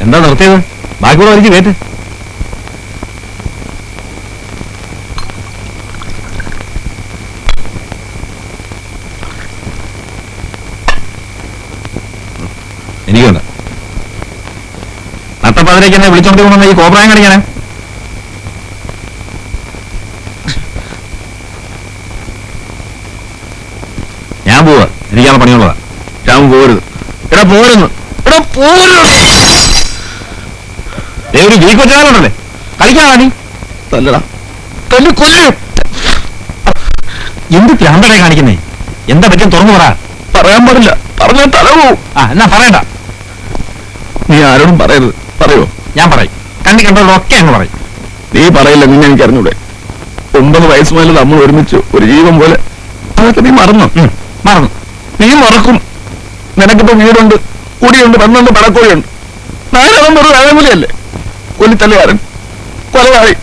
എന്താ നിർത്തിയത്? ബാക്കിയുള്ള വലിച്ച് കേട്ട്. എനിക്കുണ്ട്. നട്ടപ്പാതിരേക്ക് എന്നെ വിളിച്ചോണ്ട് കൊണ്ടുവന്ന ഈ കോപ്രായം കാണിക്കാനാ? ഞാൻ പോവാ, എനിക്കാണ് പണിയുള്ളതാ. ഞാൻ പോരുത്. എടാ പോരുന്നു, എടാ പോരുന്നു. ഒരു വീക്ക് വെച്ചാലുണ്ടല്ലേ കളിക്കാണോ നീ? തല്ലടാ, തല്ലു കൊല്ലും. എന്ത് പ്രാന്തടേ കാണിക്കുന്നേ? എന്താ പറ്റും തുറന്നു പറ. പറയാൻ പാടില്ല, പറഞ്ഞാൽ തല പോവും. എന്നാ പറയണ്ട. നീ ആരോടും പറയരുത്. പറയോ? ഞാൻ പറയും. കണ്ടതൊക്കെ അങ്ങ് പറയും. നീ പറയില്ല, നിന്നെ എനിക്ക് അറിഞ്ഞൂടെ. 9 വയസ്സ് മുതൽ നമ്മൾ ഒരുമിച്ച് ഒരു ജീവൻ പോലെ. അതൊക്കെ നീ മറന്നു. മറന്നു. നീ മറക്കും. നിനക്കിപ്പോ വീടുണ്ട്, കുടിയുണ്ട്, പന്നുണ്ട്, പടക്കോടിയുണ്ട്. നാലാണെന്നൊരു വേലമൂലിയല്ലേ കൊല്ലിത്തല്ലുകാരൻ, കൊലവാളി.